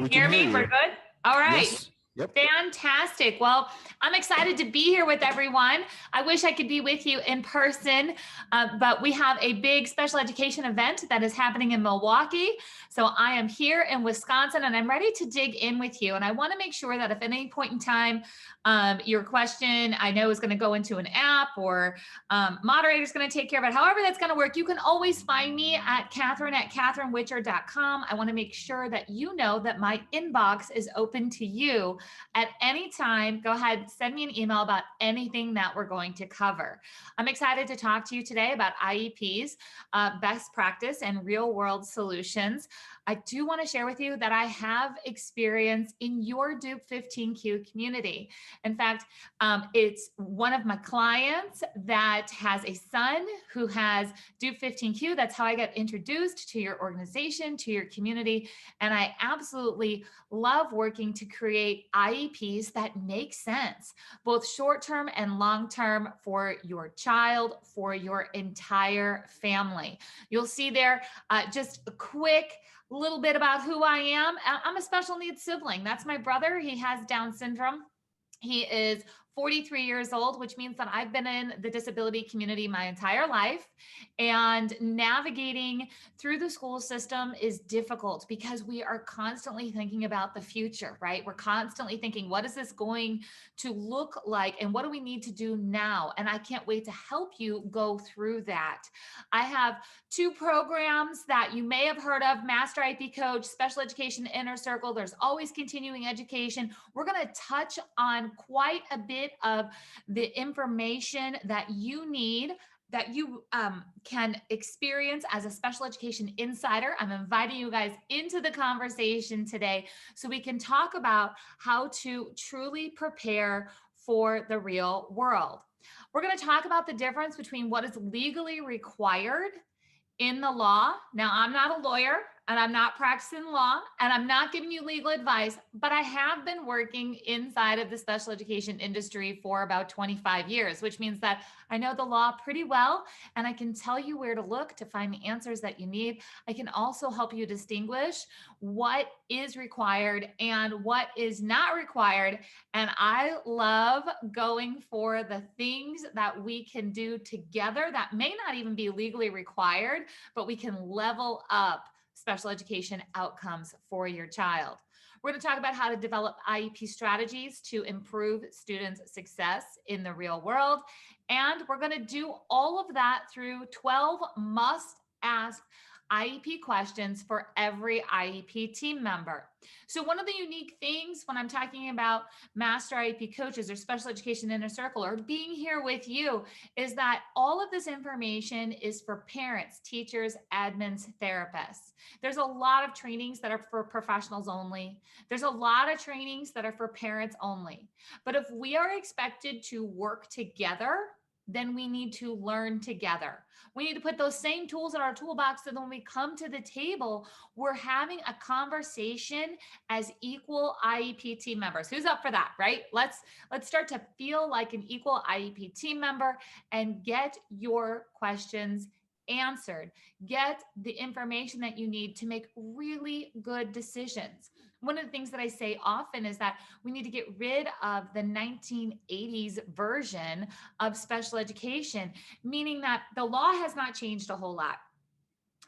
We can Hear hear me? We're you. good? All right. Yes. Yep. Fantastic. Well, I'm excited to be here with everyone. I wish I could be with you in person, but we have a big special education event that is happening in Milwaukee. So I am here in Wisconsin and I'm ready to dig in with you. And I want to make sure that if at any point in time, your question I know is going to go into an app or moderator's going to take care of it. However that's going to work, you can always find me at Catherine@catherinewitcher.com. I want to make sure that you know that my inbox is open to you at any time. Go ahead, send me an email about anything that we're going to cover. I'm excited to talk to you today about IEPs, best practice and real world solutions. I do want to share with you that I have experience in your Duke 15Q community. In fact, it's one of my clients that has a son who has Duke 15Q. That's how I got introduced to your organization, to your community. And I absolutely love working to create IEPs that make sense, both short-term and long-term for your child, for your entire family. You'll see there just a quick little bit about who I am. I'm a special needs sibling. That's my brother. He has Down syndrome. He is 43 years old, which means that I've been in the disability community my entire life. And navigating through the school system is difficult because we are constantly thinking about the future, right? We're constantly thinking, what is this going to look like? And what do we need to do now? And I can't wait to help you go through that. I have two programs that you may have heard of: Master IEP Coach, Special Education Inner Circle. There's always continuing education. We're going to touch on quite a bit of the information that you need, that you can experience as a special education insider. I'm inviting you guys into the conversation today so we can talk about how to truly prepare for the real world. We're going to talk about the difference between what is legally required in the law. Now, I'm not a lawyer and I'm not practicing law and I'm not giving you legal advice, but I have been working inside of the special education industry for about 25 years, which means that I know the law pretty well and I can tell you where to look to find the answers that you need. I can also help you distinguish what is required and what is not required. And I love going for the things that we can do together that may not even be legally required, but we can level up special education outcomes for your child. We're going to talk about how to develop IEP strategies to improve students' success in the real world. And we're going to do all of that through 12 must-ask IEP questions for every IEP team member. So one of the unique things when I'm talking about Master IEP coaches or Special Education Inner Circle or being here with you is that all of this information is for parents, teachers, admins, therapists. There's a lot of trainings that are for professionals only. There's a lot of trainings that are for parents only. But if we are expected to work together, then we need to learn together. We need to put those same tools in our toolbox so that when we come to the table, we're having a conversation as equal IEP team members. Who's up for that, right? Let's start to feel like an equal IEP team member and get your questions answered. Get the information that you need to make really good decisions. One of the things that I say often is that we need to get rid of the 1980s version of special education, meaning that the law has not changed a whole lot.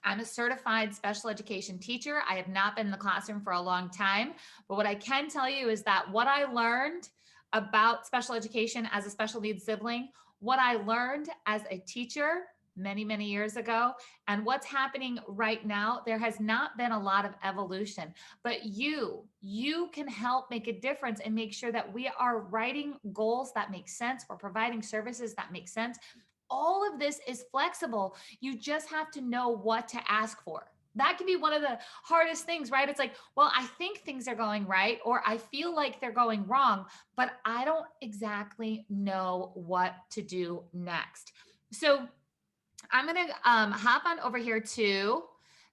I'm a certified special education teacher. I have not been in the classroom for a long time, but what I can tell you is that what I learned about special education as a special needs sibling, what I learned as a teacher many, many years ago, and what's happening right now, there has not been a lot of evolution, but you can help make a difference and make sure that we are writing goals that make sense. We're providing services that make sense. All of this is flexible. You just have to know what to ask for. That can be one of the hardest things, right? It's like, well, I think things are going right, or I feel like they're going wrong, but I don't exactly know what to do next. So I'm going to hop on over here to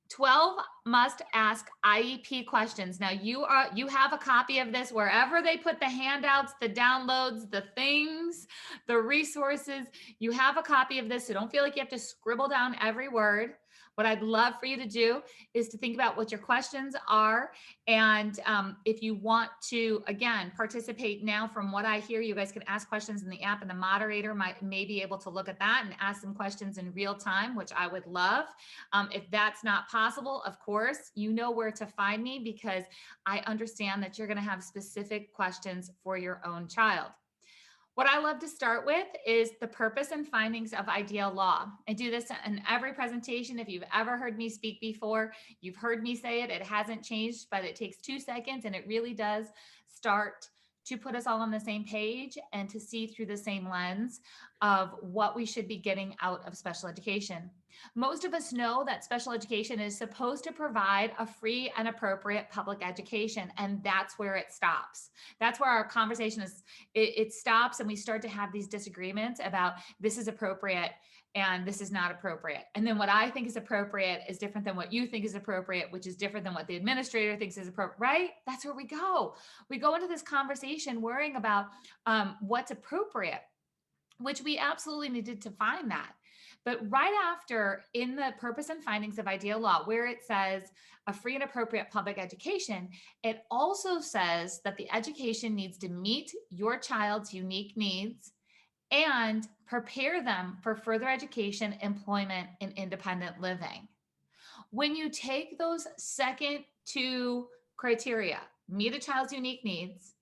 12 must ask IEP questions. Now you have a copy of this wherever they put the handouts, the downloads, the things, the resources. You have a copy of this, so don't feel like you have to scribble down every word. What I'd love for you to do is to think about what your questions are. And if you want to, again, participate now, from what I hear, you guys can ask questions in the app, and the moderator may be able to look at that and ask some questions in real time, which I would love. If that's not possible, of course, you know where to find me, because I understand that you're going to have specific questions for your own child. What I love to start with is the purpose and findings of ideal law. I do this in every presentation. If you've ever heard me speak before, you've heard me say it. It hasn't changed, but it takes 2 seconds, and it really does start to put us all on the same page and to see through the same lens of what we should be getting out of special education. Most of us know that special education is supposed to provide a free and appropriate public education, and that's where it stops. That's where our conversation is. It stops, and we start to have these disagreements about this is appropriate and this is not appropriate. And then what I think is appropriate is different than what you think is appropriate, which is different than what the administrator thinks is appropriate, right? That's where we go. We go into this conversation worrying about what's appropriate, which we absolutely needed to find that. But right after, in the purpose and findings of ideal law, where it says a free and appropriate public education, it also says that the education needs to meet your child's unique needs and prepare them for further education, employment, and independent living. When you take those second 2 criteria, meet a child's unique needs,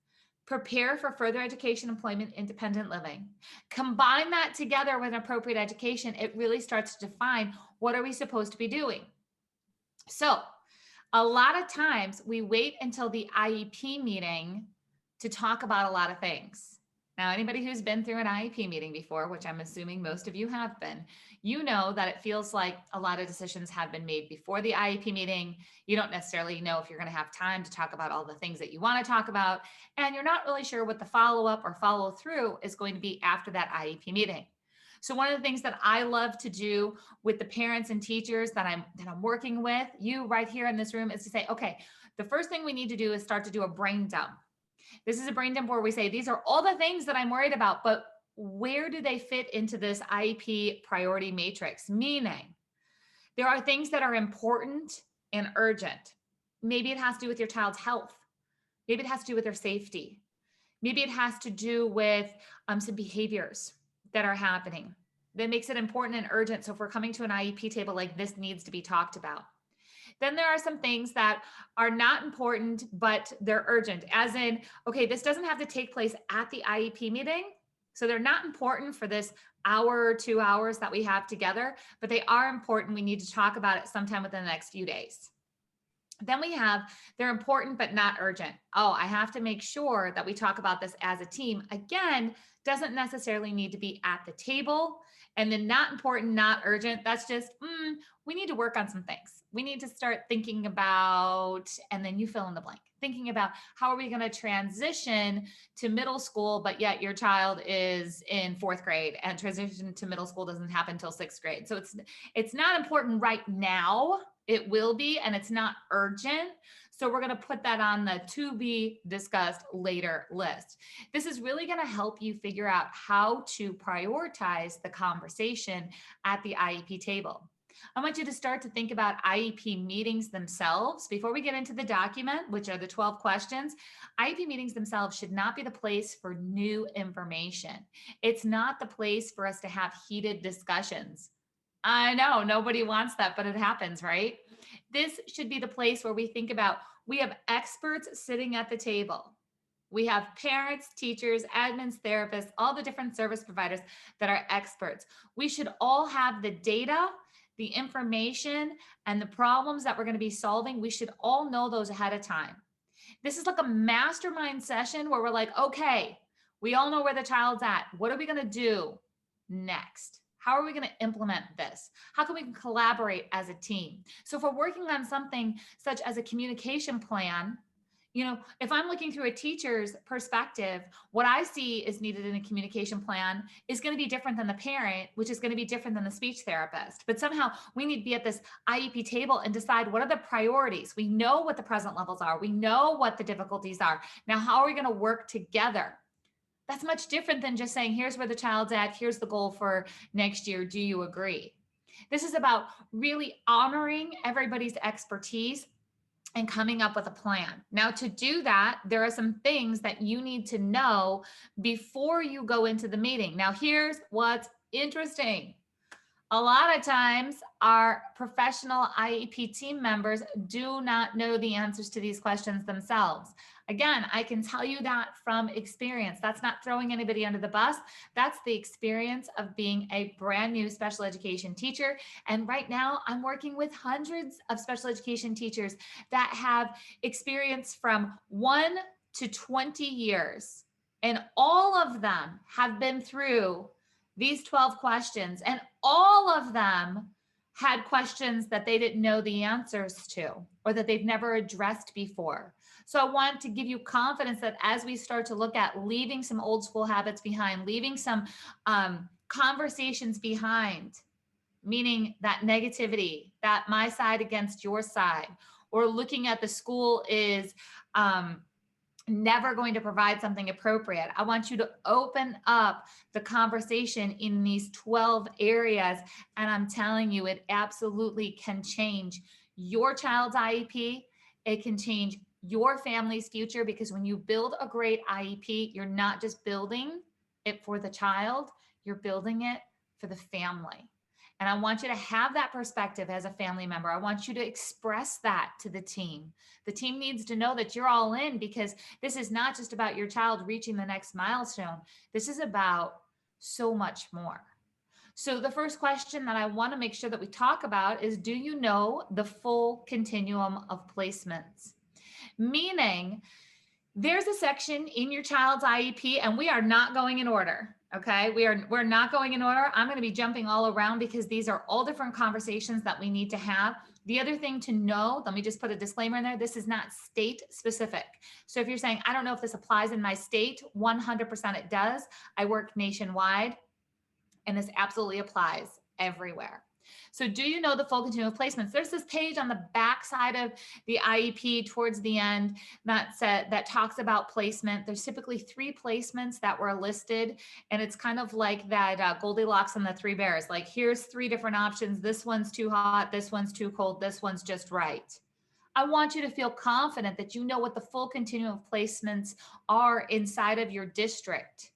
prepare for further education, employment, independent living, combine that together with an appropriate education, it really starts to define what are we supposed to be doing. So a lot of times we wait until the IEP meeting to talk about a lot of things. Now, anybody who's been through an IEP meeting before, which I'm assuming most of you have been, you know that it feels like a lot of decisions have been made before the IEP meeting. You don't necessarily know if you're going to have time to talk about all the things that you want to talk about, and you're not really sure what the follow-up or follow-through is going to be after that IEP meeting. So one of the things that I love to do with the parents and teachers that I'm working with, you right here in this room, is to say, okay, the first thing we need to do is start to do a brain dump. This is a brain dump where we say, these are all the things that I'm worried about, but where do they fit into this IEP priority matrix? Meaning, there are things that are important and urgent. Maybe it has to do with your child's health. Maybe it has to do with their safety. Maybe it has to do with some behaviors that are happening that makes it important and urgent. So if we're coming to an IEP table, like, this needs to be talked about. Then there are some things that are not important, but they're urgent, as in, okay, this doesn't have to take place at the IEP meeting. So they're not important for this hour or 2 hours that we have together, but they are important. We need to talk about it sometime within the next few days. Then we have, they're important, but not urgent. Oh, I have to make sure that we talk about this as a team. Again, doesn't necessarily need to be at the table. And then not important, not urgent. That's just, we need to work on some things. We need to start thinking about, and then you fill in the blank, thinking about how are we going to transition to middle school, but yet your child is in 4th grade, and transition to middle school doesn't happen until 6th grade. So it's not important right now. It will be, and it's not urgent. So we're going to put that on the to be discussed later list. This is really going to help you figure out how to prioritize the conversation at the IEP table. I want you to start to think about IEP meetings themselves. Before we get into the document, which are the 12 questions, IEP meetings themselves should not be the place for new information. It's not the place for us to have heated discussions. I know nobody wants that, but it happens, right? This should be the place where we think about, we have experts sitting at the table. We have parents, teachers, admins, therapists, all the different service providers that are experts. We should all have the data, the information, and the problems that we're going to be solving. We should all know those ahead of time. This is like a mastermind session where we're like, okay, we all know where the child's at. What are we going to do next? How are we going to implement this? How can we collaborate as a team? So if we're working on something such as a communication plan, if I'm looking through a teacher's perspective, what I see is needed in a communication plan is going to be different than the parent, which is going to be different than the speech therapist. But somehow we need to be at this IEP table and decide, what are the priorities? We know what the present levels are. We know what the difficulties are. Now, how are we going to work together? That's much different than just saying, here's where the child's at. Here's the goal for next year. Do you agree? This is about really honoring everybody's expertise and coming up with a plan. Now, to do that, there are some things that you need to know before you go into the meeting. Now, here's what's interesting. A lot of times, our professional IEP team members do not know the answers to these questions themselves. Again, I can tell you that from experience. That's not throwing anybody under the bus. That's the experience of being a brand new special education teacher. And right now, I'm working with hundreds of special education teachers that have experience from 1 to 20 years. And all of them have been through these 12 questions, and all of them had questions that they didn't know the answers to or that they've never addressed before. So I want to give you confidence that as we start to look at leaving some old school habits behind, leaving some conversations behind, meaning that negativity, that my side against your side, or looking at the school is never going to provide something appropriate. I want you to open up the conversation in these 12 areas. And I'm telling you, it absolutely can change your child's IEP. It can change your family's future, because when you build a great IEP, you're not just building it for the child, you're building it for the family. And I want you to have that perspective as a family member. I want you to express that to the team. The team needs to know that you're all in, because this is not just about your child reaching the next milestone. This is about so much more. So the first question that I want to make sure that we talk about is, do you know the full continuum of placements? Meaning, there's a section in your child's IEP, and we are not going in order. Okay, we're not going in order. I'm going to be jumping all around because these are all different conversations that we need to have. The other thing to know, let me just put a disclaimer in there, this is not state specific. So if you're saying, I don't know if this applies in my state, 100% it does. I work nationwide, and this absolutely applies everywhere. So do you know the full continuum of placements? There's this page on the back side of the IEP towards the end that talks about placement. There's typically 3 placements that were listed, and it's kind of like that Goldilocks and the 3 bears. Like, here's 3 different options. This one's too hot. This one's too cold. This one's just right. I want you to feel confident that you know what the full continuum of placements are inside of your district.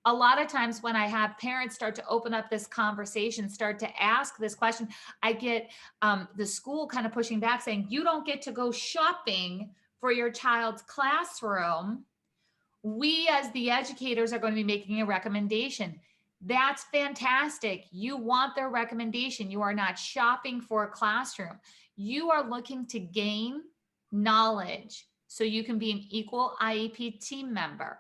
A lot of times when I have parents start to open up this conversation, start to ask this question, I get the school kind of pushing back saying, you don't get to go shopping for your child's classroom. We as the educators are going to be making a recommendation. That's fantastic. You want their recommendation. You are not shopping for a classroom. You are looking to gain knowledge so you can be an equal IEP team member.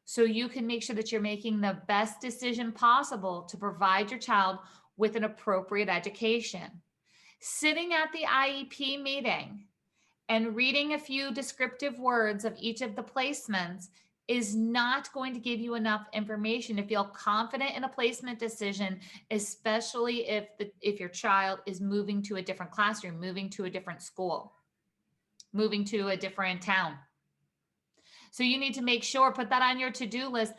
So you can make sure that you're making the best decision possible to provide your child with an appropriate education. Sitting at the IEP meeting and reading a few descriptive words of each of the placements is not going to give you enough information to feel confident in a placement decision, especially if your child is moving to a different classroom, moving to a different school, moving to a different town. So you need to make sure, put that on your to-do list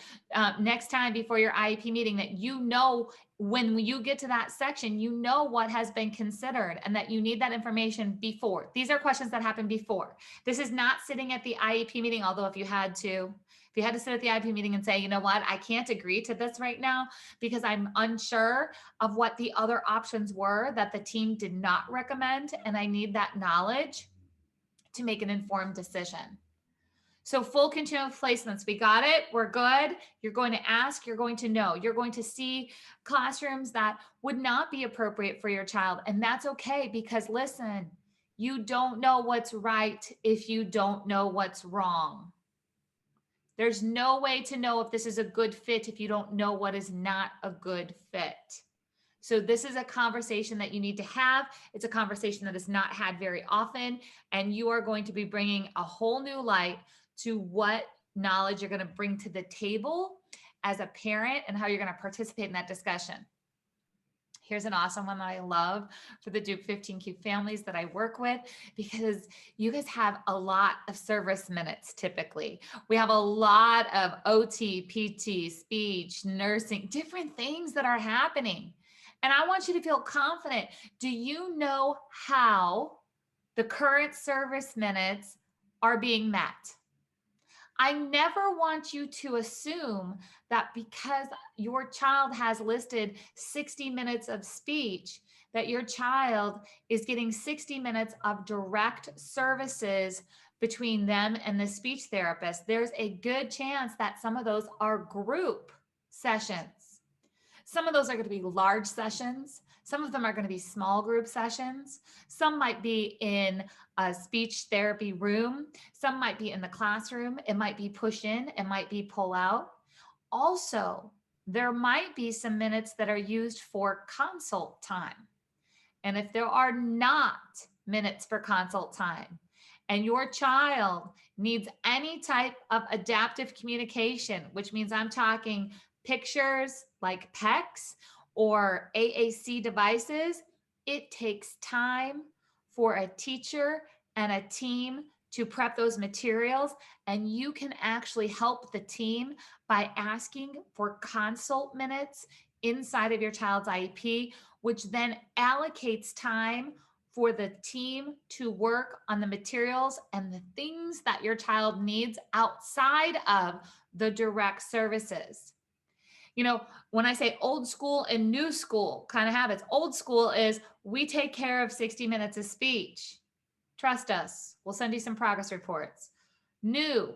next time before your IEP meeting, that you know when you get to that section, you know what has been considered and that you need that information before. These are questions that happen before. This is not sitting at the IEP meeting, although if you had to sit at the IEP meeting and say, you know what, I can't agree to this right now because I'm unsure of what the other options were that the team did not recommend, and I need that knowledge to make an informed decision. So full continuum of placements, we got it, we're good. You're going to ask, you're going to know, you're going to see classrooms that would not be appropriate for your child. And that's okay, because listen, you don't know what's right if you don't know what's wrong. There's no way to know if this is a good fit if you don't know what is not a good fit. So this is a conversation that you need to have. It's a conversation that is not had very often, and you are going to be bringing a whole new light to what knowledge you're going to bring to the table as a parent and how you're going to participate in that discussion. Here's an awesome one that I love for the Duke 15Q families that I work with, because you guys have a lot of service minutes typically. We have a lot of OT, PT, speech, nursing, different things that are happening. And I want you to feel confident. Do you know how the current service minutes are being met? I never want you to assume that because your child has listed 60 minutes of speech, that your child is getting 60 minutes of direct services between them and the speech therapist. There's a good chance that some of those are group sessions. Some of those are going to be large sessions. Some of them are going to be small group sessions. Some might be in a speech therapy room. Some might be in the classroom. It might be push in, it might be pull out. Also, there might be some minutes that are used for consult time. And if there are not minutes for consult time, and your child needs any type of adaptive communication, which means I'm talking pictures like PECs or AAC devices, it takes time for a teacher and a team to prep those materials. And you can actually help the team by asking for consult minutes inside of your child's IEP, which then allocates time for the team to work on the materials and the things that your child needs outside of the direct services. You know, when I say old school and new school kind of habits, old school is we take care of 60 minutes of speech. Trust us, we'll send you some progress reports. New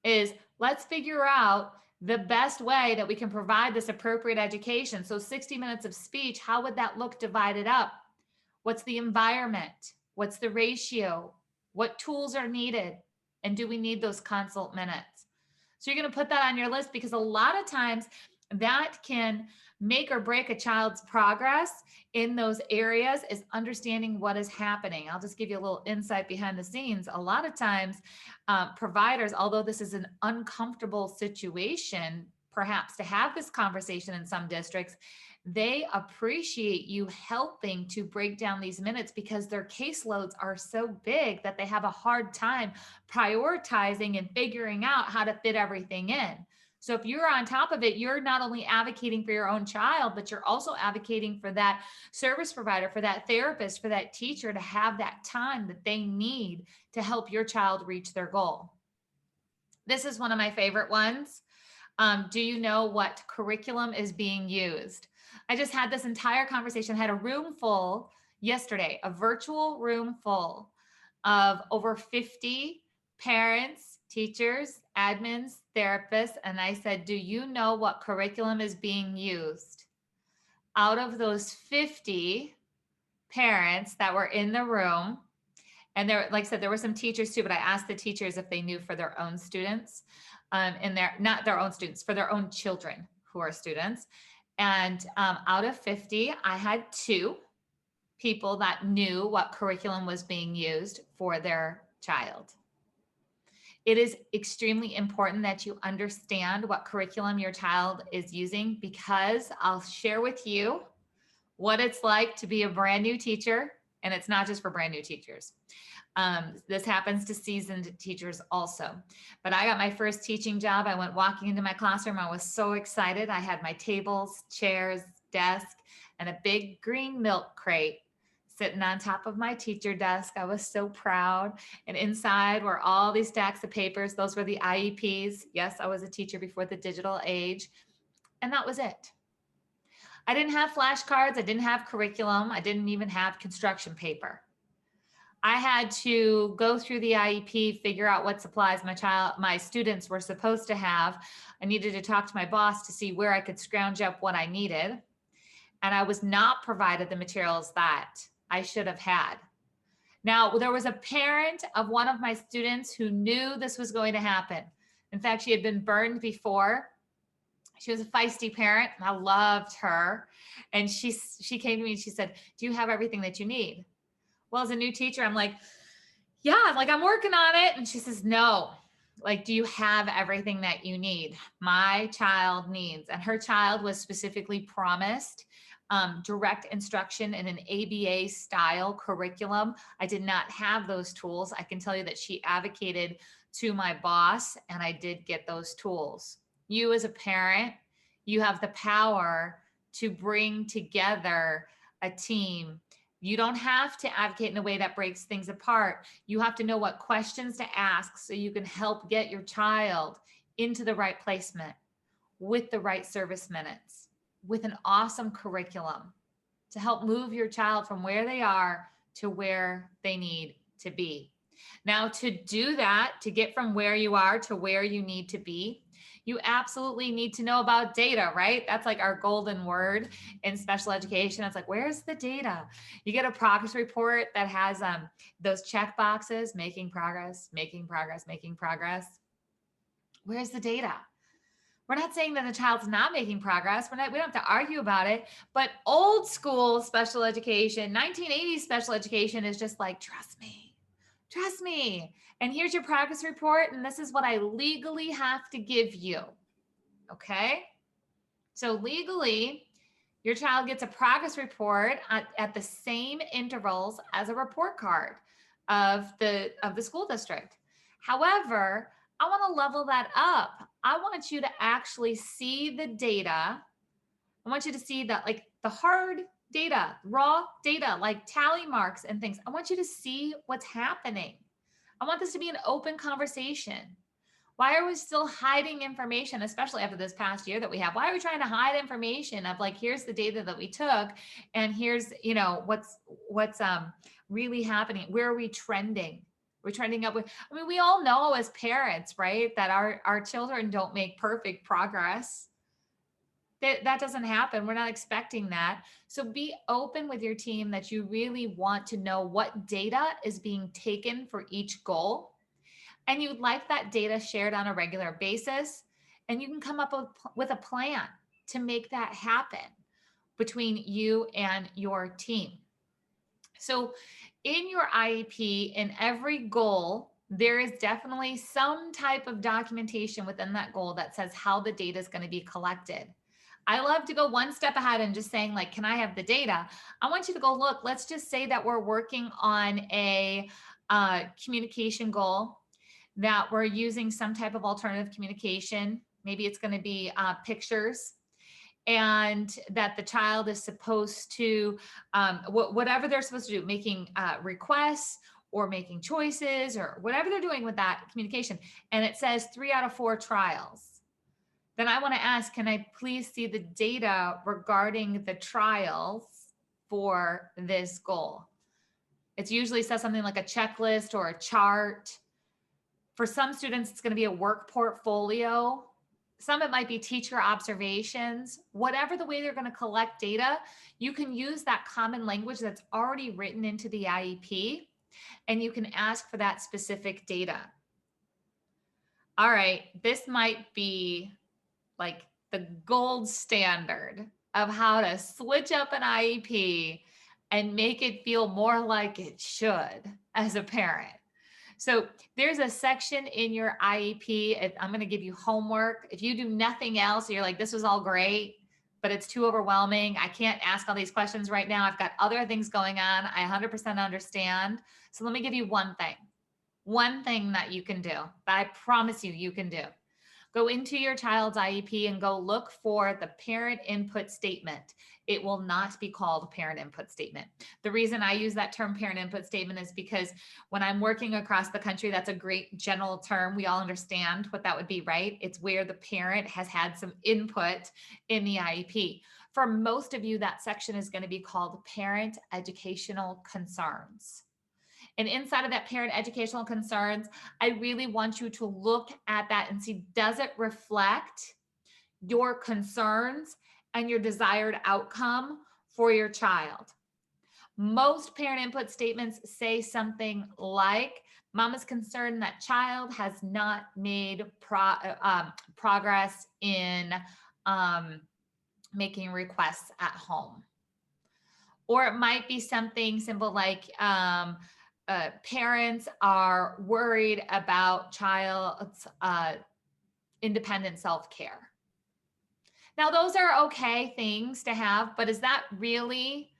is let's figure out the best way that we can provide this appropriate education. So 60 minutes of speech, how would that look divided up? What's the environment? What's the ratio? What tools are needed? And do we need those consult minutes? So you're going to put that on your list because a lot of times that can make or break a child's progress in those areas is understanding what is happening. I'll just give you a little insight behind the scenes. A lot of times providers, although this is an uncomfortable situation, perhaps to have this conversation in some districts, they appreciate you helping to break down these minutes because their caseloads are so big that they have a hard time prioritizing and figuring out how to fit everything in. So if you're on top of it, you're not only advocating for your own child, but you're also advocating for that service provider, for that therapist, for that teacher to have that time that they need to help your child reach their goal. This is one of my favorite ones. Do you know what curriculum is being used? I just had this entire conversation, had a room full yesterday, a virtual room full of over 50 parents, teachers, admins, therapists. And I said, do you know what curriculum is being used? Out of those 50 parents that were in the room, and there, like I said, there were some teachers too, but I asked the teachers if they knew for their own students, and they're not their own students, for their own children who are students. And out of 50, I had 2 people that knew what curriculum was being used for their child. It is extremely important that you understand what curriculum your child is using, because I'll share with you what it's like to be a brand new teacher. And it's not just for brand new teachers. This happens to seasoned teachers also. But I got my first teaching job. I went walking into my classroom. I was so excited. I had my tables, chairs, desk, and a big green milk crate sitting on top of my teacher desk. I was so proud. And inside were all these stacks of papers. Those were the IEPs. Yes, I was a teacher before the digital age. And that was it. I didn't have flashcards. I didn't have curriculum. I didn't even have construction paper. I had to go through the IEP, figure out what supplies my students were supposed to have. I needed to talk to my boss to see where I could scrounge up what I needed. And I was not provided the materials that I should have had. Now, there was a parent of one of my students who knew this was going to happen. In fact, she had been burned before. She was a feisty parent, and I loved her. And she came to me and she said, do you have everything that you need? Well, as a new teacher, I'm like, yeah, like I'm working on it. And she says, no, like, do you have everything that you need? My child needs, and her child was specifically promised direct instruction in an ABA style curriculum. I did not have those tools. I can tell you that she advocated to my boss, and I did get those tools. You as a parent, you have the power to bring together a team. You don't have to advocate in a way that breaks things apart. You have to know what questions to ask so you can help get your child into the right placement with the right service minutes, with an awesome curriculum to help move your child from where they are to where they need to be. Now, to do that, to get from where you are to where you need to be, you absolutely need to know about data, right? That's like our golden word in special education. It's like, where's the data? You get a progress report that has those check boxes, making progress, making progress, making progress. Where's the data? We're not saying that the child's not making progress. We don't have to argue about it. But old school special education, 1980s special education is just like, trust me, trust me. And here's your progress report. And this is what I legally have to give you. Okay. So legally, your child gets a progress report at the same intervals as a report card of the school district. However, I want to level that up. I want you to actually see the data. I want you to see that, like the hard data, raw data, like tally marks and things. I want you to see what's happening. I want this to be an open conversation. Why are we still hiding information, especially after this past year that we have? Why are we trying to hide information of like, here's the data that we took and here's, what's really happening? Where are we trending? We're trending up with, we all know as parents, right, that our children don't make perfect progress. That doesn't happen. We're not expecting that. So be open with your team that you really want to know what data is being taken for each goal. And you'd like that data shared on a regular basis. And you can come up with a plan to make that happen between you and your team. So in your IEP, in every goal, there is definitely some type of documentation within that goal that says how the data is going to be collected. I love to go one step ahead and just saying, like, can I have the data? I want you to go, look, let's just say that we're working on a communication goal, that we're using some type of alternative communication. Maybe it's going to be pictures, and that the child is supposed to, whatever they're supposed to do, making requests or making choices or whatever they're doing with that communication. And it says 3 out of 4 trials. Then I want to ask, can I please see the data regarding the trials for this goal? It usually says something like a checklist or a chart. For some students, it's going to be a work portfolio. Some it might be teacher observations. Whatever the way they're going to collect data, you can use that common language that's already written into the IEP, and you can ask for that specific data. All right, this might be like the gold standard of how to switch up an IEP and make it feel more like it should as a parent. So there's a section in your IEP. I'm going to give you homework. If you do nothing else, you're like, this was all great, but it's too overwhelming. I can't ask all these questions right now. I've got other things going on. I 100% understand. So let me give you one thing that you can do that I promise you can do. Go into your child's IEP and go look for the parent input statement. It will not be called a parent input statement. The reason I use that term parent input statement is because when I'm working across the country, that's a great general term. We all understand what that would be, right? It's where the parent has had some input in the IEP. For most of you, that section is going to be called parent educational concerns. And inside of that parent educational concerns, I really want you to look at that and see, does it reflect your concerns and your desired outcome for your child? Most parent input statements say something like, Mom is concerned that child has not made progress in making requests at home. Or it might be something simple like, parents are worried about child's independent self-care. Now, those are okay things to have, but is that really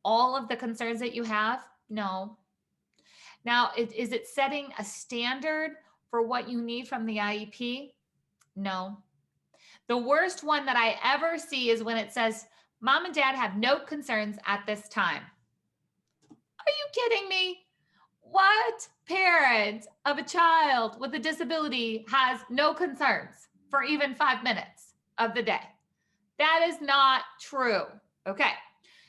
all of the concerns that you have? No. Now, is it setting a standard for what you need from the IEP? No. The worst one that I ever see is when it says Mom and dad have no concerns at this time. Are you kidding me? What parent of a child with a disability has no concerns for even 5 minutes of the day? That is not true. Okay.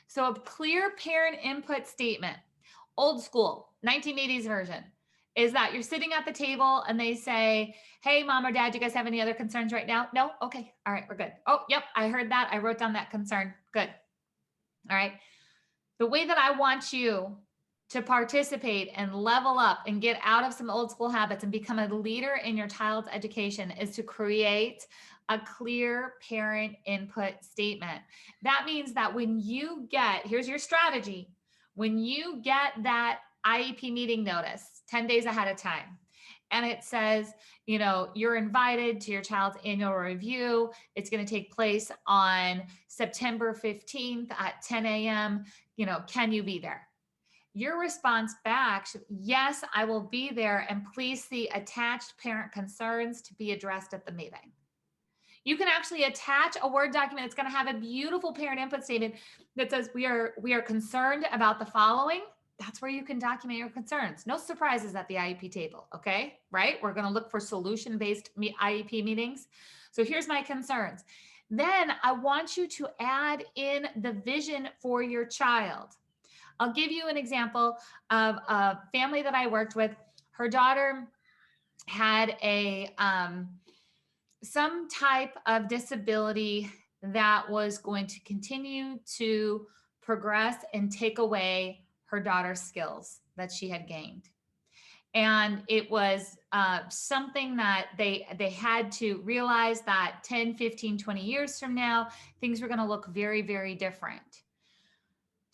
So a clear parent input statement, old school, 1980s version, is that you're sitting at the table and they say, hey, mom or dad, do you guys have any other concerns right now? No? Okay. All right, we're good. Oh, yep, I heard that. I wrote down that concern. Good. All right. The way that I want you to participate and level up and get out of some old school habits and become a leader in your child's education is to create a clear parent input statement. That means that when you get, here's your strategy, when you get that IEP meeting notice 10 days ahead of time, and it says, you're invited to your child's annual review. It's going to take place on September 15th at 10 a.m. Can you be there? Your response back should, yes, I will be there, and please see attached parent concerns to be addressed at the meeting. You can actually attach a Word document. It's going to have a beautiful parent input statement that says we are concerned about the following. That's where you can document your concerns. No surprises at the IEP table, okay? Right? We're going to look for solution-based IEP meetings. So here's my concerns. Then I want you to add in the vision for your child. I'll give you an example of a family that I worked with. Her daughter had some type of disability that was going to continue to progress and take away her daughter's skills that she had gained. And it was something that they had to realize that 10, 15, 20 years from now, things were going to look very, very different.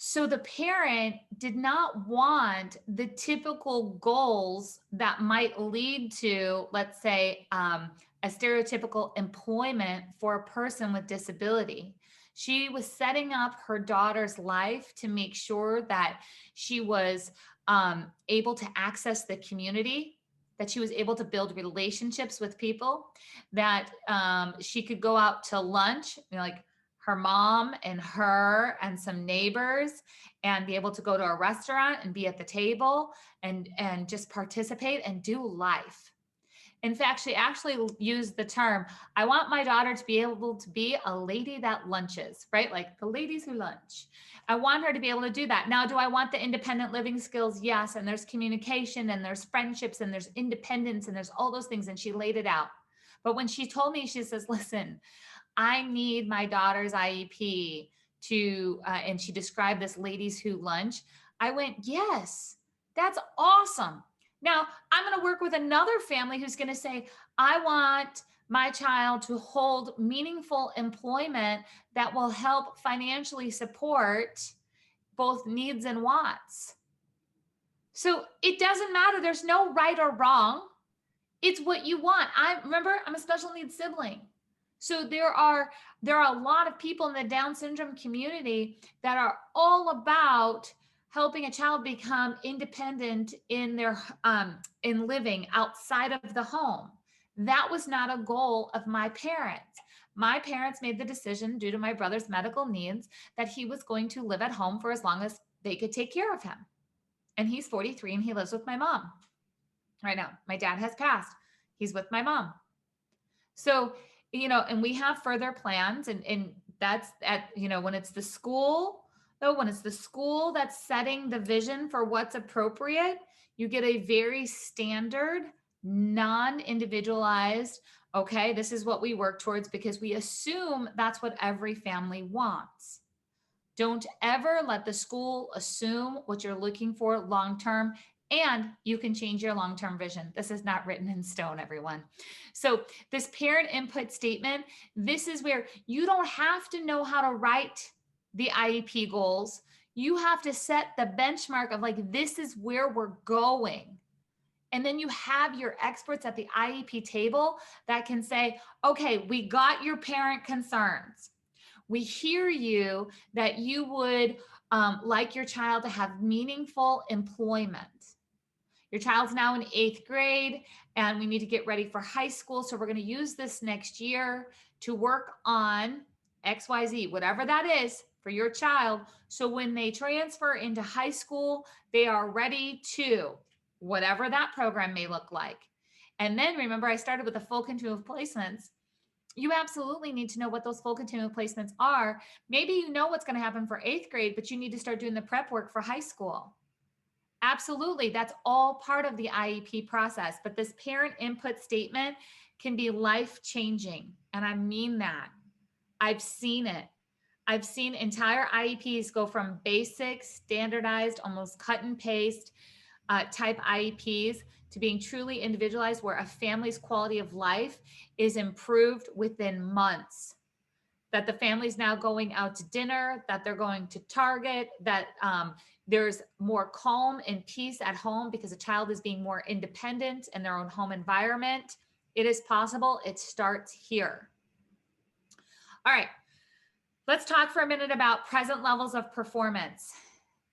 So the parent did not want the typical goals that might lead to, let's say, a stereotypical employment for a person with disability. She was setting up her daughter's life to make sure that she was able to access the community, that she was able to build relationships with people, that she could go out to lunch, like her mom and her and some neighbors, and be able to go to a restaurant and be at the table and just participate and do life. In fact, she actually used the term, I want my daughter to be able to be a lady that lunches, right? Like the ladies who lunch. I want her to be able to do that. Now, do I want the independent living skills? Yes. And there's communication and there's friendships and there's independence and there's all those things. And she laid it out. But when she told me, she says, listen, I need my daughter's IEP to, and she described this ladies who lunch. I went, yes, that's awesome. Now I'm going to work with another family who's going to say, I want my child to hold meaningful employment that will help financially support both needs and wants. So it doesn't matter. There's no right or wrong. It's what you want. I'm a special needs sibling. So there are a lot of people in the Down syndrome community that are all about helping a child become independent in their in living outside of the home. That was not a goal of my parents. My parents made the decision, due to my brother's medical needs, that he was going to live at home for as long as they could take care of him. And he's 43 and he lives with my mom right now. My dad has passed. He's with my mom. So, and we have further plans, and that's at, when it's the school, when it's the school that's setting the vision for what's appropriate, you get a very standard, non-individualized, okay, this is what we work towards because we assume that's what every family wants. Don't ever let the school assume what you're looking for long-term, and you can change your long-term vision. This is not written in stone, everyone. So this parent input statement, this is where you don't have to know how to write the IEP goals. You have to set the benchmark of like, this is where we're going. And then you have your experts at the IEP table that can say, okay, we got your parent concerns. We hear you that you would like your child to have meaningful employment. Your child's now in 8th grade and we need to get ready for high school. So we're going to use this next year to work on XYZ, whatever that is. for your child. So when they transfer into high school, they are ready to whatever that program may look like. And then remember, I started with a full continuum of placements. You absolutely need to know what those full continuum placements are. Maybe you know what's going to happen for 8th grade, but you need to start doing the prep work for high school. Absolutely. That's all part of the IEP process. But this parent input statement can be life-changing. And I mean that. I've seen it. I've seen entire IEPs go from basic, standardized, almost cut and paste type IEPs to being truly individualized, where a family's quality of life is improved within months. That the family's now going out to dinner, that they're going to Target, that there's more calm and peace at home because a child is being more independent in their own home environment. It is possible. It starts here. All right. Let's talk for a minute about present levels of performance.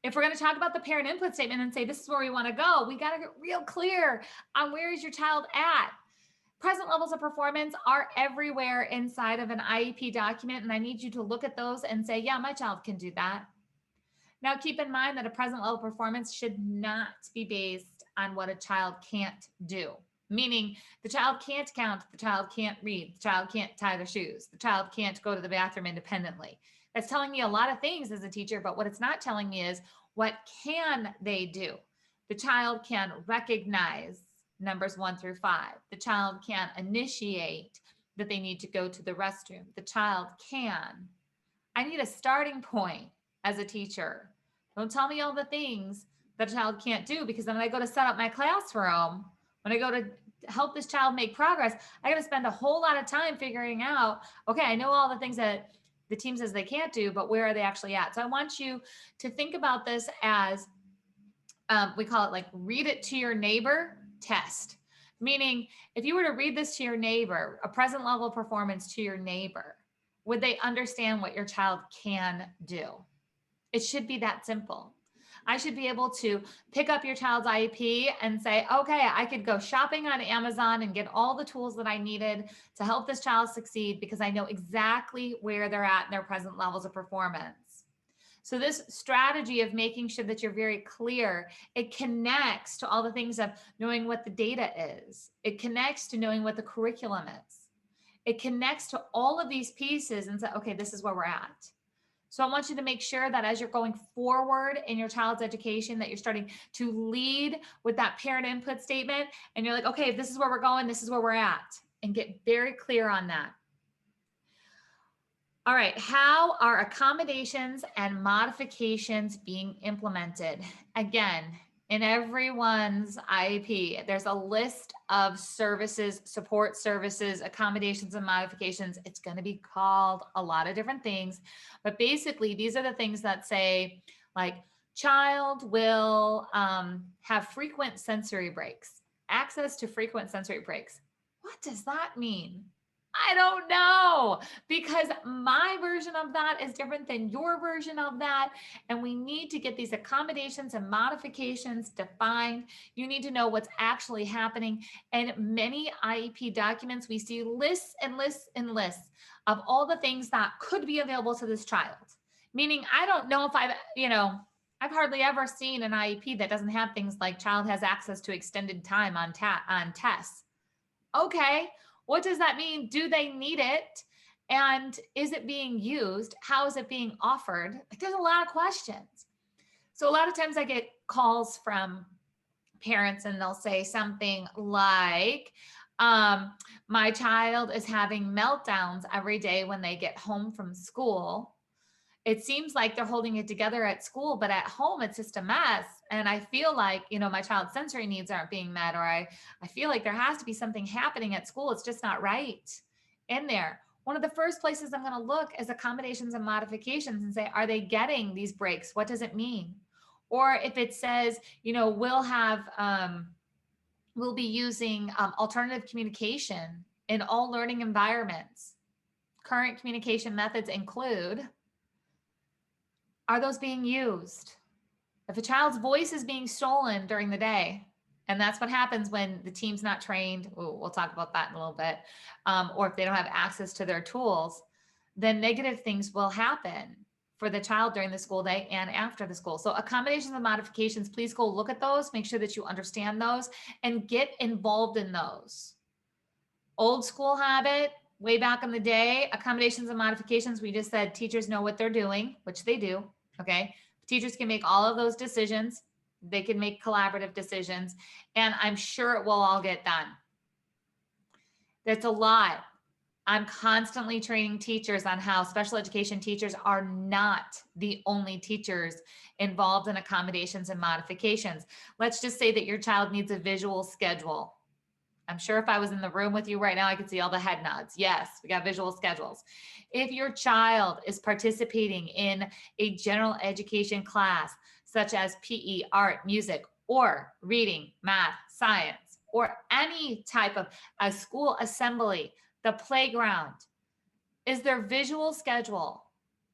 If we're going to talk about the parent input statement and say this is where we want to go, we got to get real clear on where is your child at. Present levels of performance are everywhere inside of an IEP document, and I need you to look at those and say, yeah, my child can do that. Now, keep in mind that a present level performance should not be based on what a child can't do. Meaning the child can't count, the child can't read, the child can't tie their shoes, the child can't go to the bathroom independently. That's telling me a lot of things as a teacher, but what it's not telling me is what can they do? The child can recognize numbers 1 through 5. The child can initiate that they need to go to the restroom. The child can. I need a starting point as a teacher. Don't tell me all the things that a child can't do, because then when I go to set up my classroom, when I go to help this child make progress, I got to spend a whole lot of time figuring out, okay, I know all the things that the team says they can't do, but where are they actually at? So I want you to think about this as, we call it like read it to your neighbor test. Meaning if you were to read this to your neighbor, a present level performance to your neighbor, would they understand what your child can do? It should be that simple. I should be able to pick up your child's IEP and say, okay, I could go shopping on Amazon and get all the tools that I needed to help this child succeed because I know exactly where they're at in their present levels of performance. So this strategy of making sure that you're very clear, it connects to all the things of knowing what the data is. It connects to knowing what the curriculum is. It connects to all of these pieces and say, okay, this is where we're at. So I want you to make sure that as you're going forward in your child's education, that you're starting to lead with that parent input statement. And you're like, okay, if this is where we're going, this is where we're at, and get very clear on that. All right, how are accommodations and modifications being implemented? Again, in everyone's IEP, there's a list of services, support services, accommodations and modifications. It's going to be called a lot of different things, but basically these are the things that say like child will have frequent sensory breaks, access to frequent sensory breaks. What does that mean? I don't know, because my version of that is different than your version of that. And we need to get these accommodations and modifications defined. You need to know what's actually happening. And many IEP documents, we see lists and lists and lists of all the things that could be available to this child. Meaning, I don't know if I've hardly ever seen an IEP that doesn't have things like child has access to extended time on tests. Okay. What does that mean? Do they need it? And is it being used? How is it being offered? Like, there's a lot of questions. So a lot of times I get calls from parents and they'll say something like, my child is having meltdowns every day when they get home from school. It seems like they're holding it together at school, but at home it's just a mess. And I feel like, my child's sensory needs aren't being met, or I feel like there has to be something happening at school. It's just not right in there. One of the first places I'm going to look is accommodations and modifications and say, are they getting these breaks? What does it mean? Or if it says, we'll be using alternative communication in all learning environments. Current communication methods include, are those being used? If a child's voice is being stolen during the day, and that's what happens when the team's not trained, we'll talk about that in a little bit, or if they don't have access to their tools, then negative things will happen. for the child during the school day and after the school. So accommodations and modifications, please go look at those, make sure that you understand those and get involved in those. Old school habit, way back in the day, accommodations and modifications, we just said teachers know what they're doing, which they do, okay? Teachers can make all of those decisions. They can make collaborative decisions, and I'm sure it will all get done. That's a lot. I'm constantly training teachers on how special education teachers are not the only teachers involved in accommodations and modifications. Let's just say that your child needs a visual schedule. I'm sure if I was in the room with you right now, I could see all the head nods. Yes, we got visual schedules. If your child is participating in a general education class, such as PE, art, music, or reading, math, science, or any type of a school assembly, the playground, is their visual schedule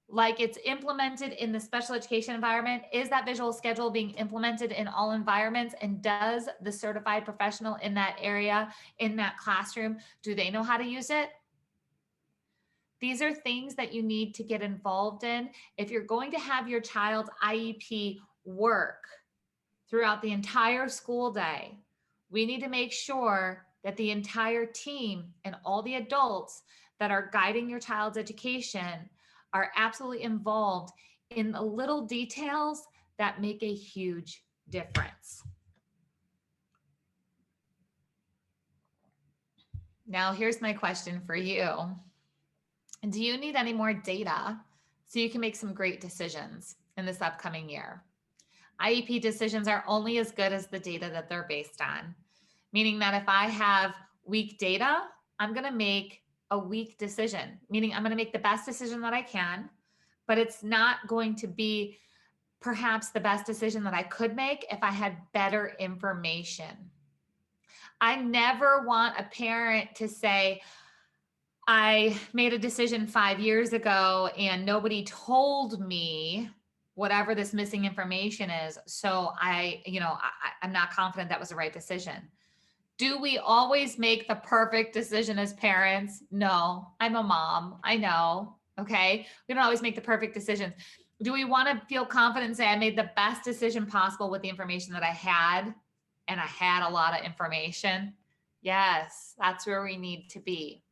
like it's implemented in the special education environment? Is that visual schedule being implemented in all environments? And does the certified professional in that area, in that classroom, do they know how to use it? These are things that you need to get involved in. If you're going to have your child's IEP work throughout the entire school day, we need to make sure that the entire team and all the adults that are guiding your child's education are absolutely involved in the little details that make a huge difference. Now, here's my question for you. Do you need any more data so you can make some great decisions in this upcoming year? IEP decisions are only as good as the data that they're based on, meaning that if I have weak data, I'm going to make a weak decision, meaning I'm going to make the best decision that I can, but it's not going to be perhaps the best decision that I could make if I had better information. I never want a parent to say, I made a decision 5 years ago and nobody told me whatever this missing information is. So I'm not confident that was the right decision. Do we always make the perfect decision as parents? No, I'm a mom. I know. Okay. We don't always make the perfect decisions. Do we want to feel confident and say, I made the best decision possible with the information that I had? And I had a lot of information. Yes, that's where we need to be.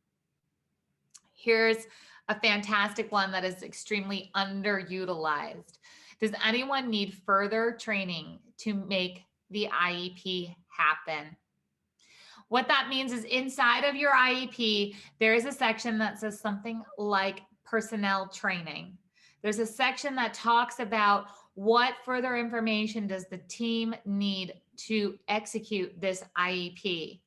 Here's a fantastic one that is extremely underutilized. Does anyone need further training to make the IEP happen? What that means is inside of your IEP, there is a section that says something like personnel training. There's a section that talks about what further information does the team need to execute this IEP.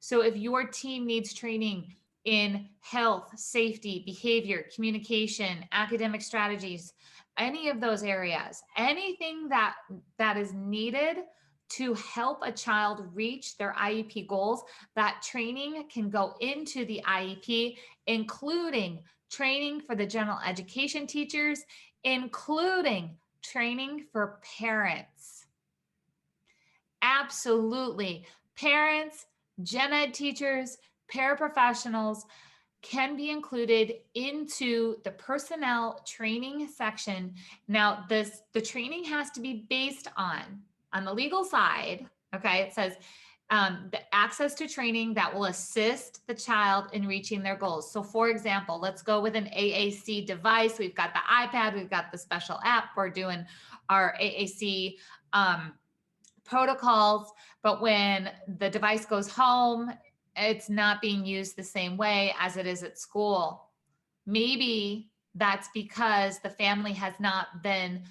So if your team needs training in health, safety, behavior, communication, academic strategies, any of those areas, anything that is needed to help a child reach their IEP goals, that training can go into the IEP, including training for the general education teachers, including training for parents. Absolutely. Parents, gen ed teachers, paraprofessionals can be included into the personnel training section. Now, the training has to be based on the legal side, okay, it says the access to training that will assist the child in reaching their goals. So for example, let's go with an AAC device. We've got the iPad, we've got the special app, we're doing our AAC protocols, but when the device goes home, it's not being used the same way as it is at school. Maybe that's because the family has not been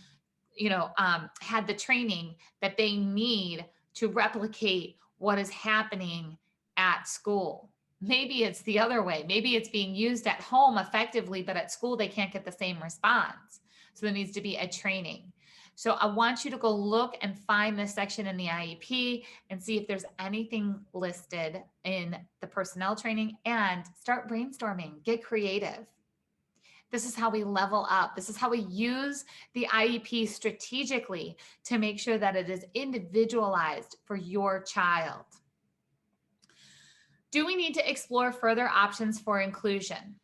had the training that they need to replicate what is happening at school. Maybe it's the other way. Maybe it's being used at home effectively, but at school they can't get the same response. So there needs to be a training. So I want you to go look and find this section in the IEP and see if there's anything listed in the personnel training and start brainstorming, get creative. This is how we level up. This is how we use the IEP strategically to make sure that it is individualized for your child. Do we need to explore further options for inclusion?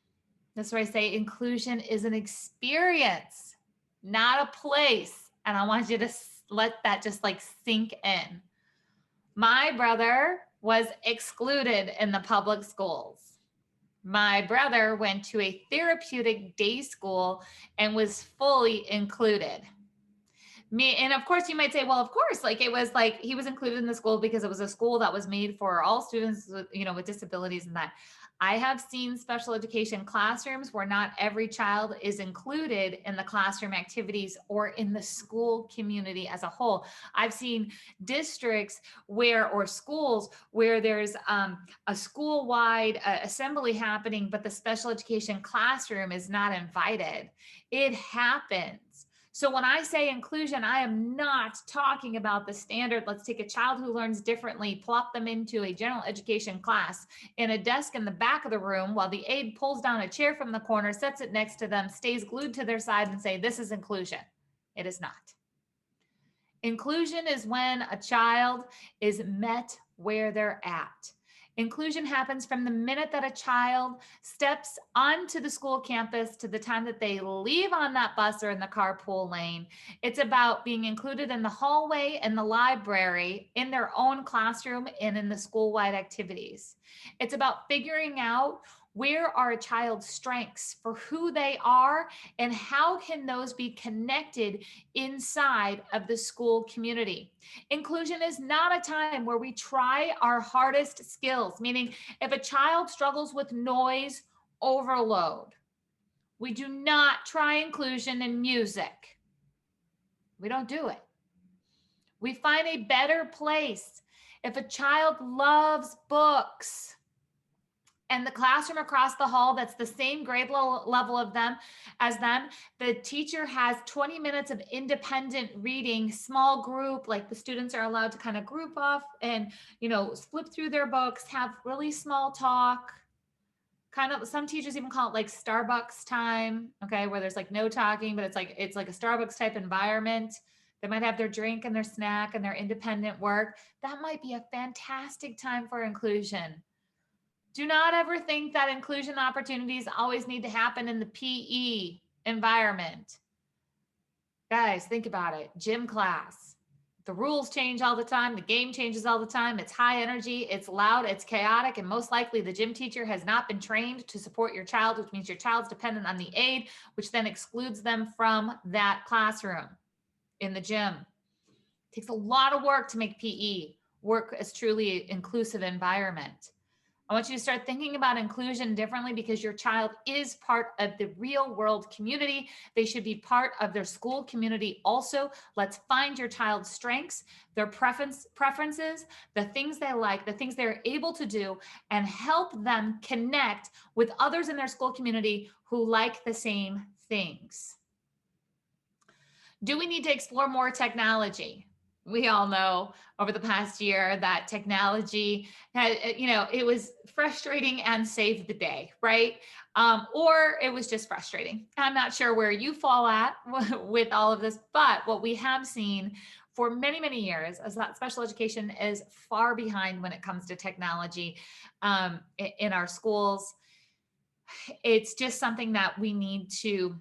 That's where I say inclusion is an experience. not a place. And I want you to let that just like sink in. My brother was excluded in the public schools. My brother went to a therapeutic day school and was fully included. Me, and of course you might say, well, of course, like it was like he was included in the school because it was a school that was made for all students with, with disabilities. And that I have seen special education classrooms where not every child is included in the classroom activities or in the school community as a whole. I've seen districts or schools where there's a school-wide assembly happening, but the special education classroom is not invited. It happens. So when I say inclusion, I am not talking about the standard, let's take a child who learns differently, plop them into a general education class in a desk in the back of the room while the aide pulls down a chair from the corner, sets it next to them, stays glued to their side and say, this is inclusion. It is not. Inclusion is when a child is met where they're at. Inclusion happens from the minute that a child steps onto the school campus to the time that they leave on that bus or in the carpool lane. It's about being included in the hallway and the library, in their own classroom, and in the school-wide activities. It's about figuring out where are a child's strengths for who they are and how can those be connected inside of the school community. Inclusion is not a time where we try our hardest skills, meaning if a child struggles with noise overload, we do not try inclusion in music. We don't do it. We find a better place. If a child loves books, and the classroom across the hall that's the same grade level of them as them, the teacher has 20 minutes of independent reading, small group, like the students are allowed to kind of group off and flip through their books, have really small talk. Kind of, some teachers even call it like Starbucks time, okay, where there's like no talking, but it's like a Starbucks type environment. They might have their drink and their snack and their independent work. That might be a fantastic time for inclusion. Do not ever think that inclusion opportunities always need to happen in the PE environment. Guys, think about it. Gym class. The rules change all the time. The game changes all the time. It's high energy. It's loud. It's chaotic. And most likely the gym teacher has not been trained to support your child, which means your child's dependent on the aide, which then excludes them from that classroom in the gym. It takes a lot of work to make PE work as truly inclusive environment. I want you to start thinking about inclusion differently because your child is part of the real world community. They should be part of their school community also. Let's find your child's strengths, their preferences, the things they like, the things they're able to do, and help them connect with others in their school community who like the same things. Do we need to explore more technology? We all know over the past year that technology had, it was frustrating and saved the day, right? Or it was just frustrating. I'm not sure where you fall at with all of this, but what we have seen for many, many years is that special education is far behind when it comes to technology in our schools. It's just something that we need to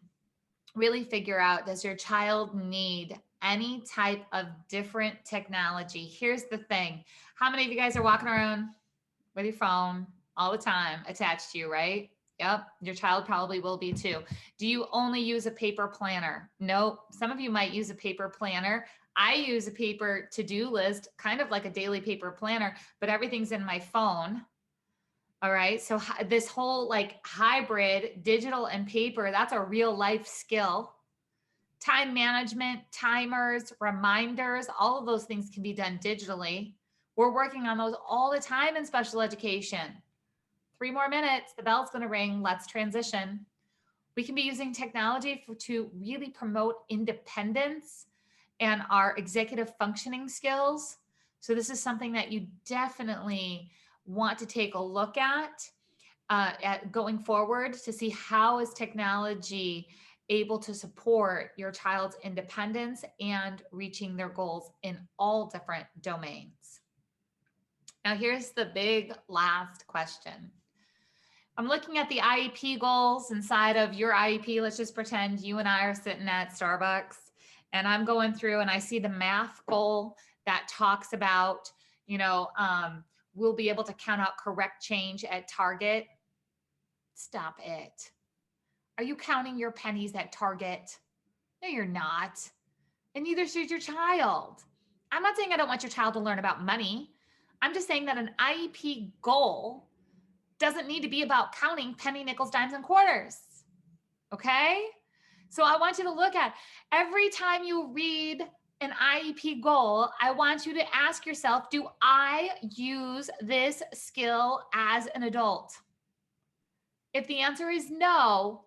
really figure out. Does your child need any type of different technology? Here's the thing. How many of you guys are walking around with your phone all the time attached to you, right? Yep, your child probably will be too. Do you only use a paper planner? No, some of you might use a paper planner. I use a paper to-do list, kind of like a daily paper planner, but everything's in my phone. All right. So this whole like hybrid digital and paper, that's a real life skill. Time management, timers, reminders, all of those things can be done digitally. We're working on those all the time in special education. 3 more minutes, the bell's going to ring. Let's transition. We can be using technology to really promote independence and our executive functioning skills. So this is something that you definitely want to take a look at going forward to see how is technology able to support your child's independence and reaching their goals in all different domains. Now, here's the big last question. I'm looking at the IEP goals inside of your IEP. Let's just pretend you and I are sitting at Starbucks and I'm going through and I see the math goal that talks about, we'll be able to count out correct change at Target. Stop it. Are you counting your pennies at Target? No, you're not. And neither should your child. I'm not saying I don't want your child to learn about money. I'm just saying that an IEP goal doesn't need to be about counting penny, nickels, dimes, and quarters. Okay? So I want you to look at every time you read an IEP goal, I want you to ask yourself, do I use this skill as an adult? If the answer is no,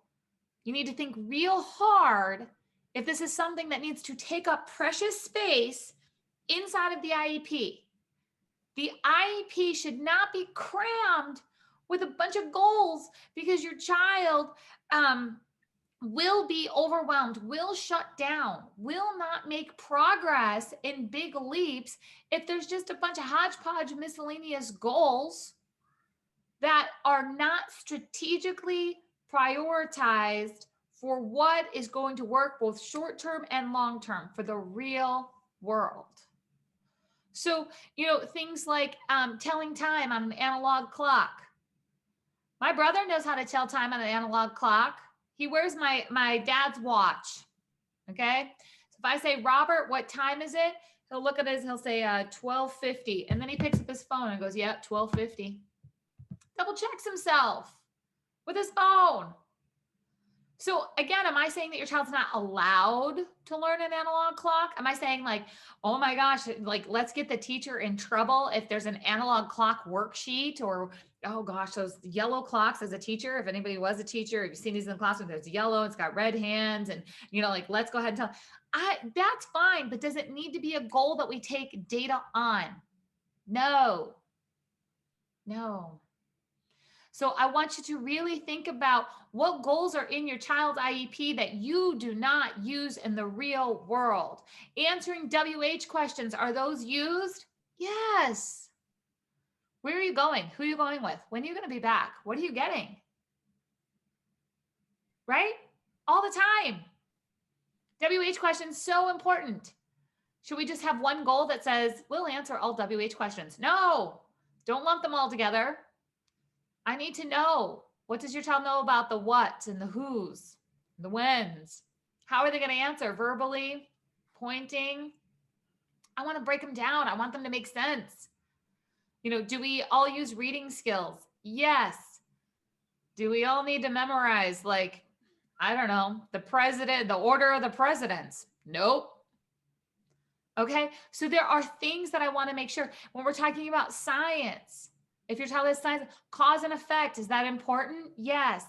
you need to think real hard if this is something that needs to take up precious space inside of the IEP. The IEP should not be crammed with a bunch of goals because your child will be overwhelmed, will shut down, will not make progress in big leaps if there's just a bunch of hodgepodge miscellaneous goals that are not strategically prioritized for what is going to work both short-term and long-term for the real world. So, things like telling time on an analog clock. My brother knows how to tell time on an analog clock. He wears my dad's watch. Okay. So if I say, Robert, what time is it? He'll look at it, he'll say 12:50. And then he picks up his phone and goes, yeah, 12:50. Double checks himself with his phone. So again, am I saying that your child's not allowed to learn an analog clock? Am I saying like, oh my gosh, like let's get the teacher in trouble if there's an analog clock worksheet, or, oh gosh, those yellow clocks as a teacher, if anybody was a teacher, you've seen these in the classroom, there's yellow, it's got red hands, and like, let's go ahead and tell. That's fine, but does it need to be a goal that we take data on? No. So I want you to really think about what goals are in your child's IEP that you do not use in the real world. Answering WH questions, are those used? Yes. Where are you going? Who are you going with? When are you going to be back? What are you getting? Right? All the time. WH questions, so important. Should we just have one goal that says, we'll answer all WH questions? No, don't lump them all together. I need to know, what does your child know about the whats and the whos, the whens? How are they going to answer? Verbally, pointing? I want to break them down. I want them to make sense. Do we all use reading skills? Yes. Do we all need to memorize, like, I don't know, the order of the presidents? Nope. Okay. So there are things that I want to make sure when we're talking about science. If your child has science, cause and effect, is that important? Yes.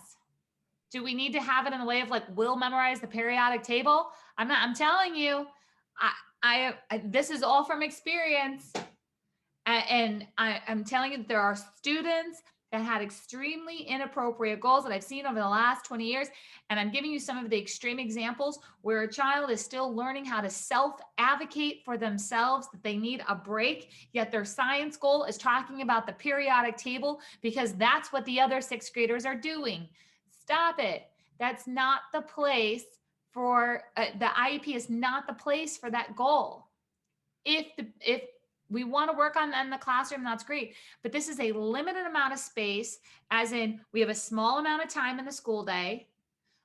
Do we need to have it in a way of like, we'll memorize the periodic table? I'm telling you, this is all from experience. And I'm telling you that there are students that had extremely inappropriate goals that I've seen over the last 20 years. And I'm giving you some of the extreme examples where a child is still learning how to self-advocate for themselves, that they need a break, yet their science goal is talking about the periodic table because that's what the other sixth graders are doing. Stop it. That's not the place for, the IEP is not the place for that goal. If we want to work on that in the classroom, that's great. But this is a limited amount of space, as in we have a small amount of time in the school day.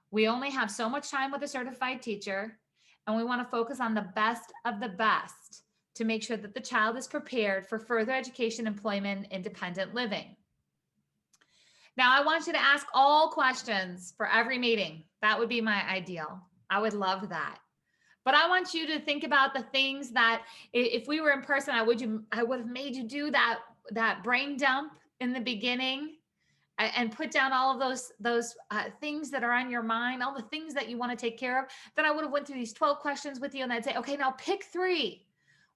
We only have so much time with a certified teacher, and we want to focus on the best of the best to make sure that the child is prepared for further education, employment, independent living. Now, I want you to ask all questions for every meeting. That would be my ideal. I would love that. But I want you to think about the things that if we were in person, I would have made you do that brain dump in the beginning and put down all of those things that are on your mind, all the things that you want to take care of. Then I would have went through these 12 questions with you, and I'd say, okay, now pick 3.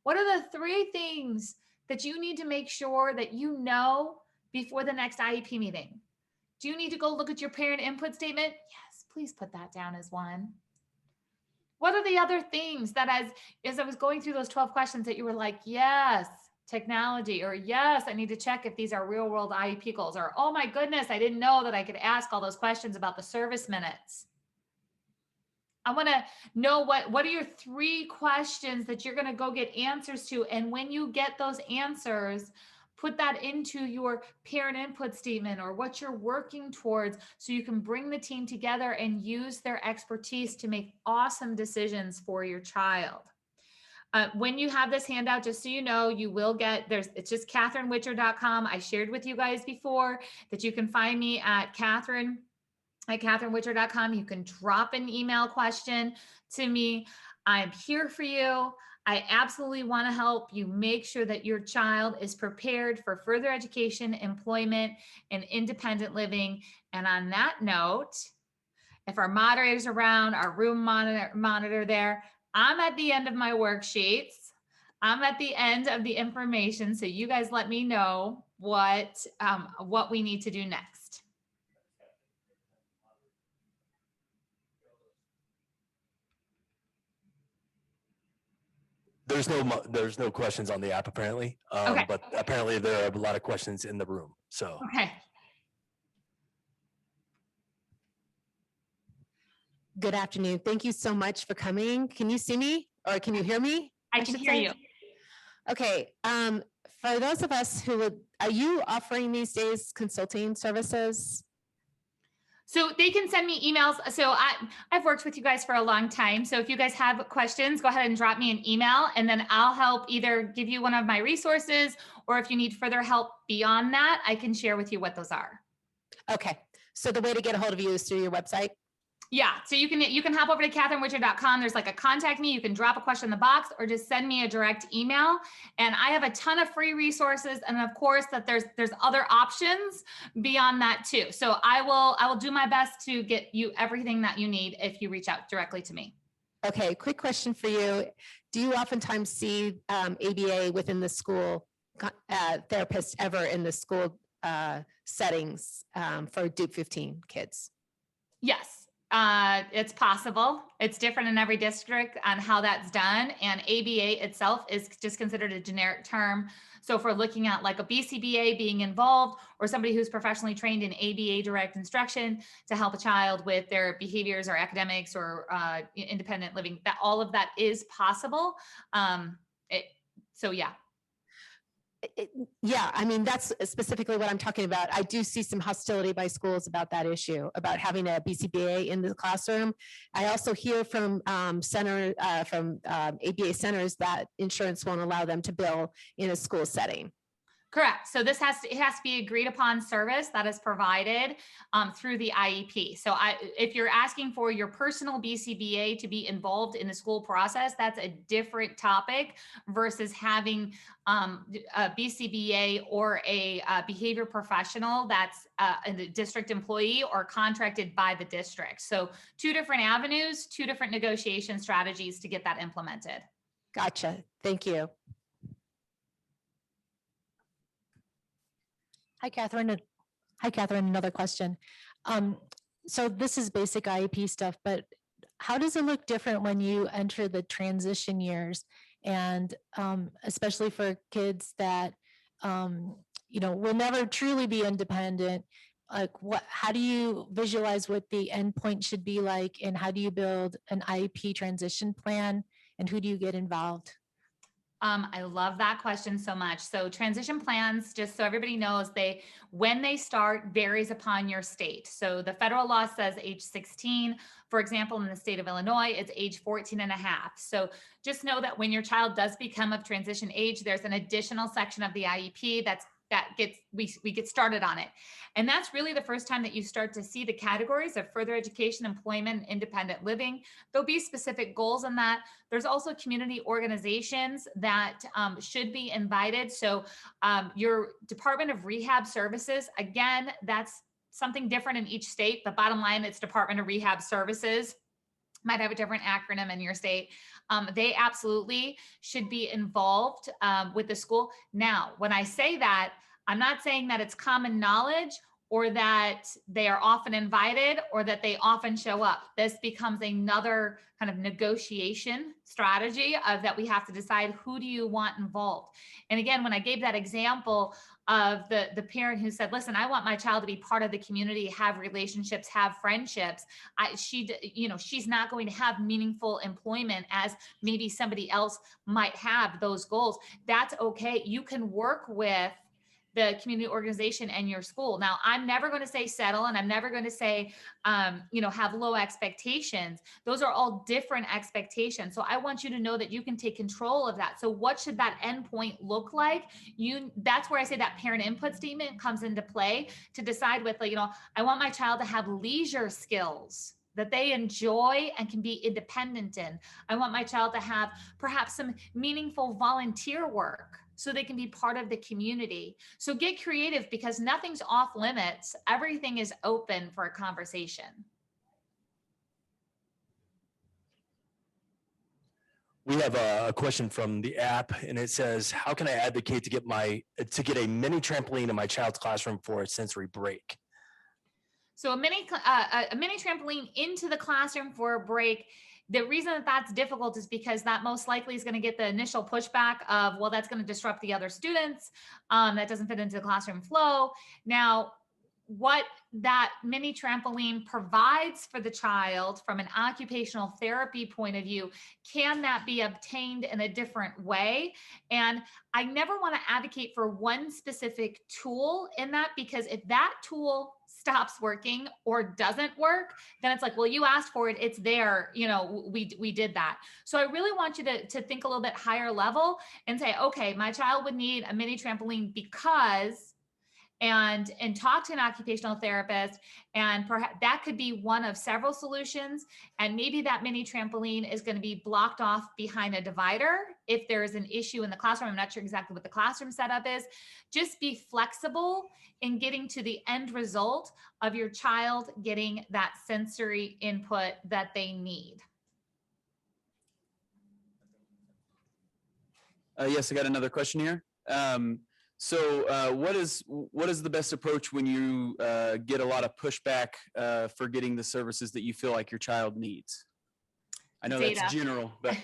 What are the 3 things that you need to make sure that you know before the next IEP meeting? Do you need to go look at your parent input statement? Yes, please put that down as one. What are the other things that as I was going through those 12 questions that you were like, yes, Technology, or yes, I need to check if these are real world IEP goals, or oh my goodness, I didn't know that I could ask all those questions about the service minutes. I want to know what are your 3 questions that you're going to go get answers to. And when you get those answers, put that into your parent input statement or what you're working towards so you can bring the team together and use their expertise to make awesome decisions for your child. When you have this handout, just so you know, you will get, it's just catherinewitcher.com. I shared with you guys before that you can find me at catherinewitcher.com. You can drop an email question to me. I'm here for you. I absolutely want to help you make sure that your child is prepared for further education, employment, and independent living. And on that note, if our moderator's around, our room monitor there, I'm at the end of my worksheets. I'm at the end of the information. So you guys let me know what we need to do next. There's no questions on the app apparently, Okay. but apparently there are a lot of questions in the room. So Okay. Good afternoon. Thank you so much for coming. Can you see me or can you hear me? I can hear you. Okay. For those of us are you offering these days consulting services? So they can send me emails. So I've worked with you guys for a long time. So if you guys have questions, go ahead and drop me an email and then I'll help either give you one of my resources, or if you need further help beyond that, I can share with you what those are. Okay. So the way to get a hold of you is through your website? Yeah. So you can hop over to catherinewitcher.com. There's like a contact me. You can drop a question in the box or just send me a direct email. And I have a ton of free resources. And of course that there's other options beyond that too. So I will do my best to get you everything that you need if you reach out directly to me. Okay. Quick question for you. Do you oftentimes see ABA within the school therapists ever in the school settings for Duke 15 kids? Yes. It's possible. It's different in every district on how that's done. And ABA itself is just considered a generic term. So if we're looking at like a BCBA being involved or somebody who's professionally trained in ABA direct instruction to help a child with their behaviors or academics or independent living, that all of that is possible. So yeah. Yeah, I mean, that's specifically what I'm talking about. I do see some hostility by schools about that issue, about having a BCBA in the classroom. I also hear from ABA centers that insurance won't allow them to bill in a school setting. Correct. So it has to be agreed upon service that is provided through the IEP. So if you're asking for your personal BCBA to be involved in the school process, that's a different topic versus having a BCBA or a behavior professional that's a district employee or contracted by the district. So 2 different avenues, 2 different negotiation strategies to get that implemented. Gotcha. Thank you. Hi, Catherine. Another question. So this is basic IEP stuff, but how does it look different when you enter the transition years? And especially for kids that, will never truly be independent. Like how do you visualize what the endpoint should be like? And how do you build an IEP transition plan? And who do you get involved? I love that question so much. So transition plans, just so everybody knows, when they start varies upon your state. So the federal law says age 16. For example, in the state of Illinois, it's age 14 and a half. So just know that when your child does become of transition age, there's an additional section of the IEP we get started on it. And that's really the first time that you start to see the categories of further education, employment, and independent living. There'll be specific goals in that. There's also community organizations that should be invited. So your Department of Rehab Services, again, that's something different in each state. The bottom line, it's Department of Rehab Services. Might have a different acronym in your state. They absolutely should be involved with the school. Now, when I say that, I'm not saying that it's common knowledge or that they are often invited, or that they often show up. This becomes another kind of negotiation strategy of that we have to decide, who do you want involved? And again, when I gave that example of the parent who said, listen, I want my child to be part of the community, have relationships, have friendships. She's not going to have meaningful employment as maybe somebody else might have those goals. That's okay. You can work with the community organization and your school. Now, I'm never going to say settle, and I'm never going to say, have low expectations. Those are all different expectations. So I want you to know that you can take control of that. So what should that endpoint look like? That's where I say that parent input statement comes into play to decide with, I want my child to have leisure skills that they enjoy and can be independent in. I want my child to have perhaps some meaningful volunteer work so they can be part of the community. So get creative, because nothing's off limits. Everything is open for a conversation. We have a question from the app, and it says, how can I advocate to get a mini trampoline in my child's classroom for a sensory break? So a mini trampoline into the classroom for a break. The reason that that's difficult is because that most likely is going to get the initial pushback of, well, that's going to disrupt the other students. That doesn't fit into the classroom flow. Now, what that mini trampoline provides for the child from an occupational therapy point of view, can that be obtained in a different way? And I never want to advocate for one specific tool in that, because if that tool stops working or doesn't work, then it's like, well, you asked for it, it's there, we did that. So I really want you to think a little bit higher level and say, okay, my child would need a mini trampoline because, and talk to an occupational therapist, and perhaps that could be one of several solutions. And maybe that mini trampoline is going to be blocked off behind a divider if there is an issue in the classroom. I'm not sure exactly what the classroom setup is. Just be flexible in getting to the end result of your child getting that sensory input that they need. Yes, I got another question here. So what is the best approach when you get a lot of pushback for getting the services that you feel like your child needs? I know Data. that's general, but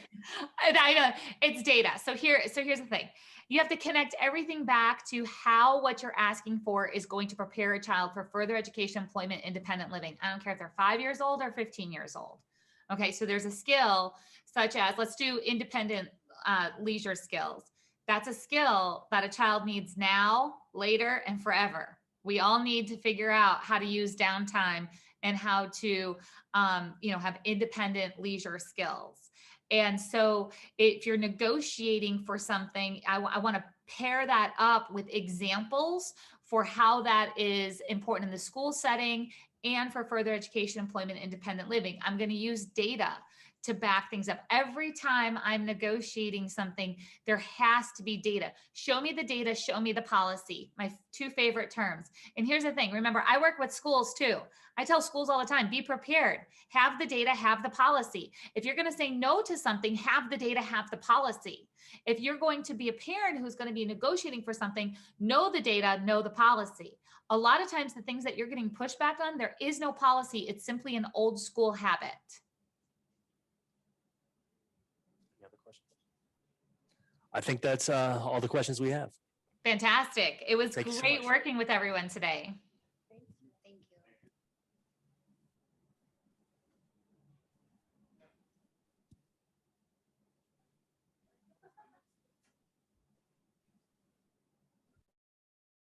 I know it's data. So here's the thing. You have to connect everything back to how what you're asking for is going to prepare a child for further education, employment, independent living. I don't care if they're 5 years old or 15 years old. Okay, so there's a skill such as, let's do independent leisure skills. That's a skill that a child needs now, later, and forever. We all need to figure out how to use downtime and how to, have independent leisure skills. And so if you're negotiating for something, I want to pair that up with examples for how that is important in the school setting and for further education, employment, independent living. I'm going to use data to back things up. Every time I'm negotiating something, there has to be data. Show me the data, show me the policy, my two favorite terms. And here's the thing, remember, I work with schools too. I tell schools all the time, be prepared, have the data, have the policy. If you're going to say no to something, have the data, have the policy. If you're going to be a parent who's going to be negotiating for something, know the data, know the policy. A lot of times the things that you're getting pushback on, there is no policy. It's simply an old school habit. I think that's all the questions we have. Fantastic. It was Thank you so great much. working with everyone today.